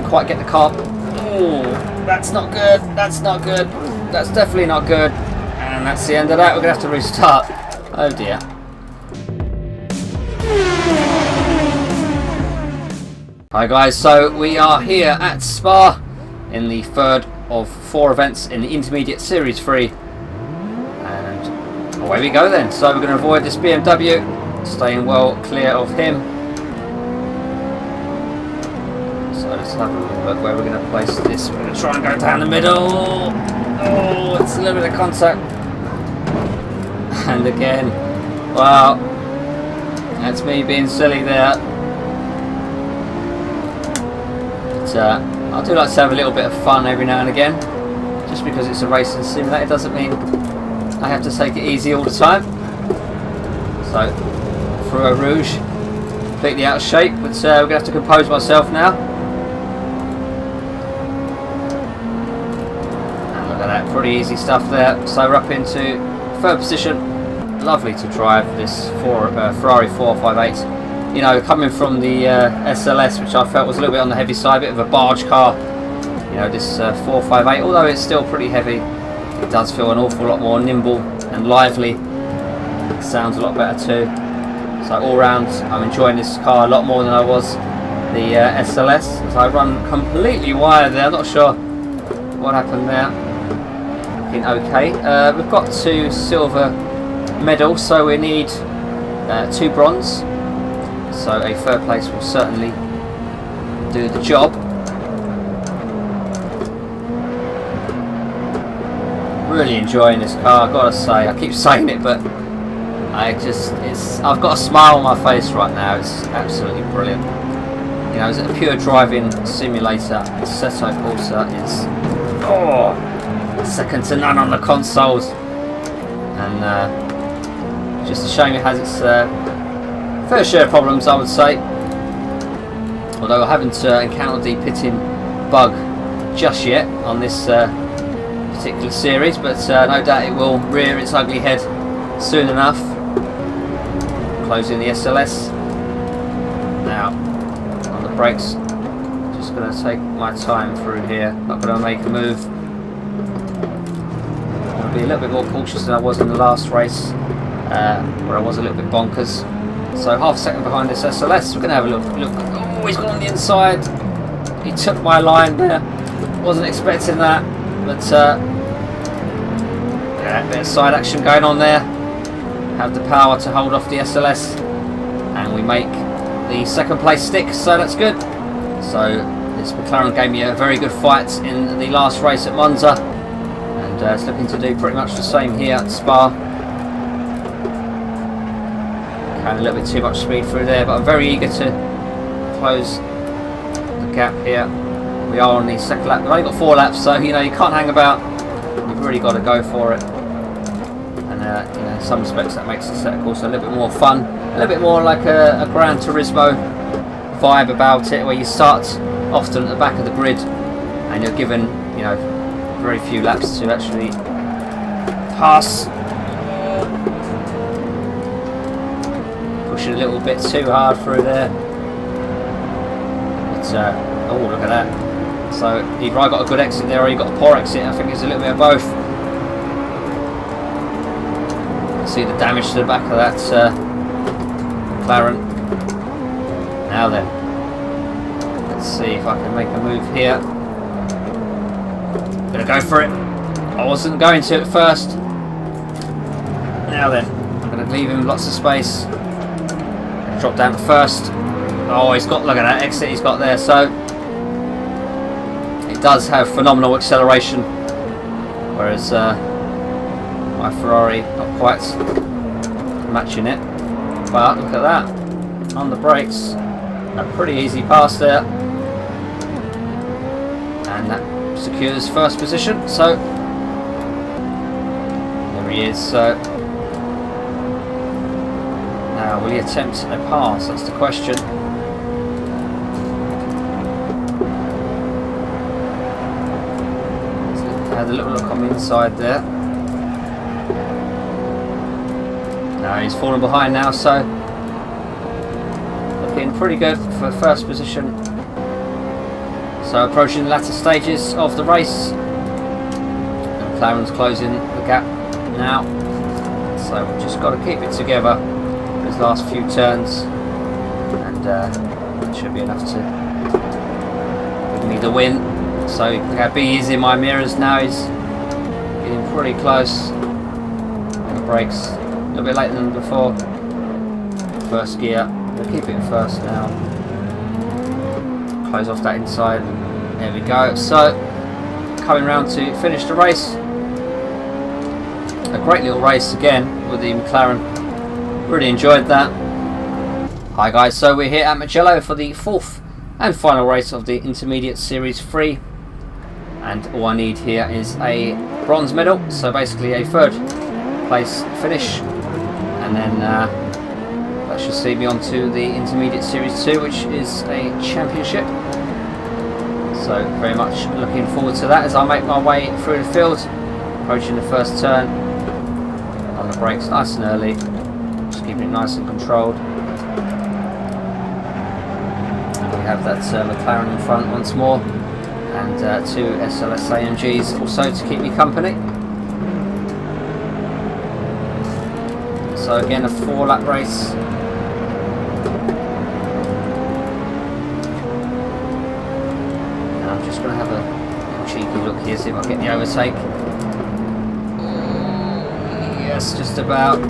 quite get the car. Oh, that's not good. That's not good. That's definitely not good. And that's the end of that. We're going to have to restart. Oh dear. Hi guys, so we are here at Spa in the third of 4 events in the Intermediate Series 3. And away we go then. So we're going to avoid this BMW, staying well clear of him. So let's have a look where we're going to place this. We're going to try and go down the middle. Oh, it's a little bit of contact. And again, wow, that's me being silly there. But I do like to have a little bit of fun every now and again. Just because it's a racing simulator doesn't mean I have to take it easy all the time. So, through a rouge, completely out of shape, but we're going to have to compose myself now. And look at that, pretty easy stuff there. So we're up into 3rd position. Lovely to drive this Ferrari 458. You know, coming from the SLS, which I felt was a little bit on the heavy side, a bit of a barge car. You know, this 458, although it's still pretty heavy, it does feel an awful lot more nimble and lively. It sounds a lot better too. So all round, I'm enjoying this car a lot more than I was the SLS. As I run completely wide there, I'm not sure what happened there. Looking okay. We've got 2 silver medals, so we need 2 bronze. So a 3rd place will certainly do the job. Really enjoying this car, I've got to say. I keep saying it, but I've got a smile on my face right now. It's absolutely brilliant. You know, as a pure driving simulator, Assetto Corsa is second to none on the consoles, and just a shame it has its fair share of problems, I would say. Although I haven't encountered the pitting bug just yet on this particular series, but no doubt it will rear its ugly head soon enough. Closing the SLS. Now, on the brakes, just going to take my time through here. Not going to make a move. I'll be a little bit more cautious than I was in the last race, where I was a little bit bonkers. So half a second behind this SLS. We're going to have a look. Oh, he's gone on the inside. He took my line there. Wasn't expecting that, but yeah, a bit of side action going on there. Have the power to hold off the SLS, and we make the 2nd place stick, so that's good. So this McLaren gave me a very good fight in the last race at Monza, and it's looking to do pretty much the same here at Spa. Had a little bit too much speed through there, but I'm very eager to close the gap here. We are on the 2nd lap. We've only got 4 laps, so you know you can't hang about. You've really got to go for it. And you know, in some respects that makes the Assetto Corsa a little bit more fun, a little bit more like a Gran Turismo vibe about it, where you start often at the back of the grid and you're given, you know, very few laps to actually pass. Pushing a little bit too hard through there. But oh, look at that. So either I got a good exit there or you got a poor exit. I think it's a little bit of both. See the damage to the back of that McLaren. Now then, let's see if I can make a move here. Gonna go for it. I wasn't going to at first. Now then, I'm gonna leave him lots of space. Drop down to 1st. Oh, he's got, look at that exit he's got there. So it does have phenomenal acceleration, whereas my Ferrari not quite matching it. But look at that, on the brakes, a pretty easy pass there, and that secures 1st position. So there he is. So now will he attempt a pass? That's the question. So had a little look on the inside there. No, he's fallen behind now, so looking pretty good for 1st position. So approaching the latter stages of the race. And McLaren's closing the gap now. So we've just got to keep it together for these last few turns. And that should be enough to give me the win. So B is in my mirrors now. He's getting pretty close. On the brakes. A little bit later than before. First gear. We'll keep it in first now. Close off that inside. There we go. So coming round to finish the race. A great little race again with the McLaren. Really enjoyed that. Hi guys, so we're here at Mugello for the 4th and final race of the Intermediate Series 3. And all I need here is a bronze medal, so basically a 3rd place finish. And then that should see me on to the Intermediate Series 2, which is a championship. So very much looking forward to that as I make my way through the field. Approaching the first turn. On the brakes nice and early. Just keeping it nice and controlled. We have that McLaren in front once more. And 2 SLS AMGs also to keep me company. So again a 4-lap race. And I'm just going to have a cheeky look here, see if I can get the overtake. Yes, just about.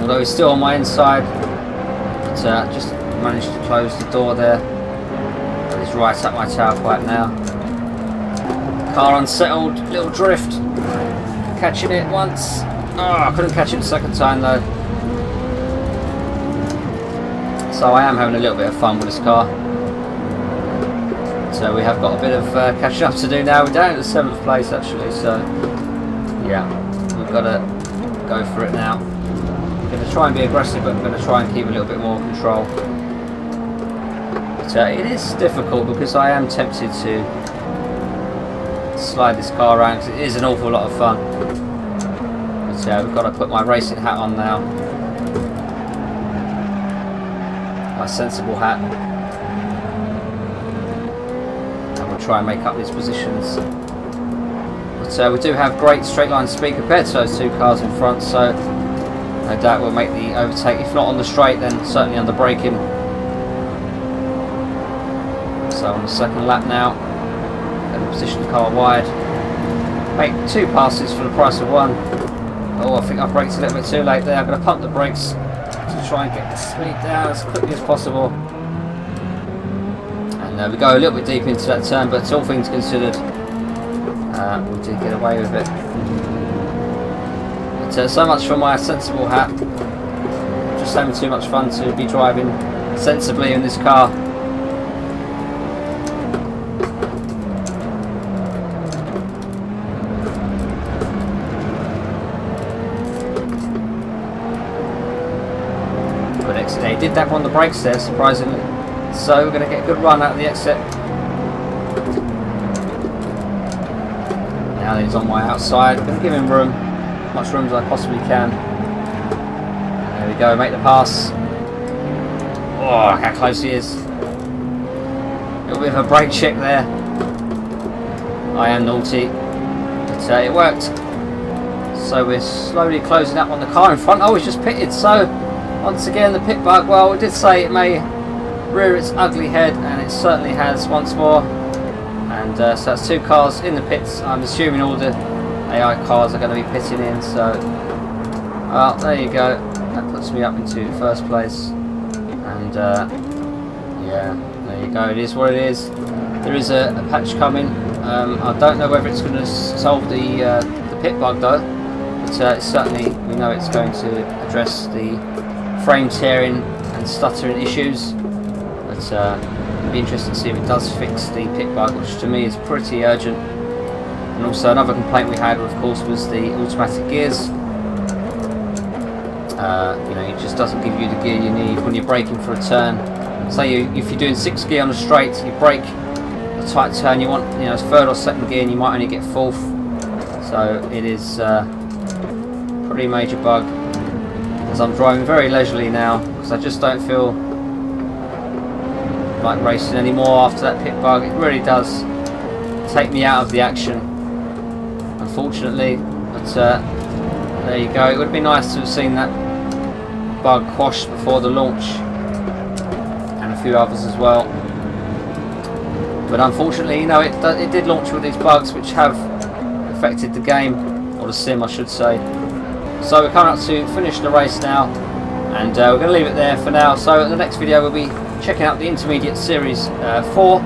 Although he's still on my inside. But just managed to close the door there. But he's right up my tailpipe now. Car unsettled, little drift. Catching it once. Oh, I couldn't catch it the second time though. So I am having a little bit of fun with this car. So we have got a bit of catching up to do now. We're down at the 7th place actually, so yeah, we've got to go for it now. I'm going to try and be aggressive, but I'm going to try and keep a little bit more control. But it is difficult because I am tempted to slide this car around because it is an awful lot of fun. But we've got to put my racing hat on now. My sensible hat. And we'll try and make up these positions. But we do have great straight line speed compared to those 2 cars in front, so no doubt we'll make the overtake. If not on the straight, then certainly on the braking. So on the 2nd lap now, going to position the car wide. Make 2 passes for the price of 1. Oh, I think I braked a little bit too late there. I'm going to pump the brakes to try and get the speed down as quickly as possible. And we go a little bit deep into that turn, but all things considered, we did get away with it. But so much for my sensible hat. Just having too much fun to be driving sensibly in this car. He did that on the brakes there, surprisingly. So we're going to get a good run out of the exit. Now that he's on my outside, I'm going to give him room, as much room as I possibly can. There we go, make the pass. Oh, look how close he is. A little bit of a brake check there. I am naughty, but it worked. So we're slowly closing up on the car in front. Oh, he's just pitted, so once again the pit bug. Well, it did say it may rear its ugly head, and it certainly has once more. And so that's 2 cars in the pits. I'm assuming all the AI cars are going to be pitting in, so well, there you go. That puts me up into 1st place. And yeah, there you go. It is what it is. There is a patch coming. I don't know whether it's going to solve the pit bug though, but certainly we know it's going to address the frame tearing and stuttering issues. But it'll be interesting to see if it does fix the pit bug, which to me is pretty urgent. And also another complaint we had, of course, was the automatic gears. You know, it just doesn't give you the gear you need when you're braking for a turn. Say if you're doing 6th gear on a straight, you brake a tight turn, you want, you know, 3rd or 2nd gear, and you might only get 4th. So it is pretty major bug. As I'm driving very leisurely now, because I just don't feel like racing anymore after that pit bug. It really does take me out of the action, unfortunately. But there you go. It would be nice to have seen that bug quashed before the launch, and a few others as well. But unfortunately, you know, it did launch with these bugs, which have affected the game, or the sim, I should say. So we're coming up to finish the race now, and we're going to leave it there for now. So in the next video, we'll be checking out the Intermediate Series 4.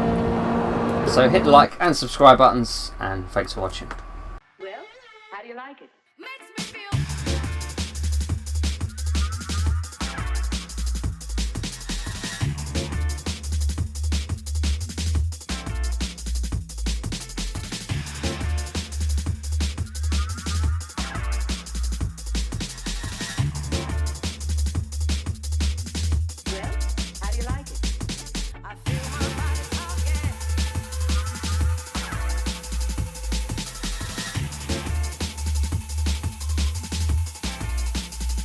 So hit the like and subscribe buttons, and thanks for watching. Well, how do you like it?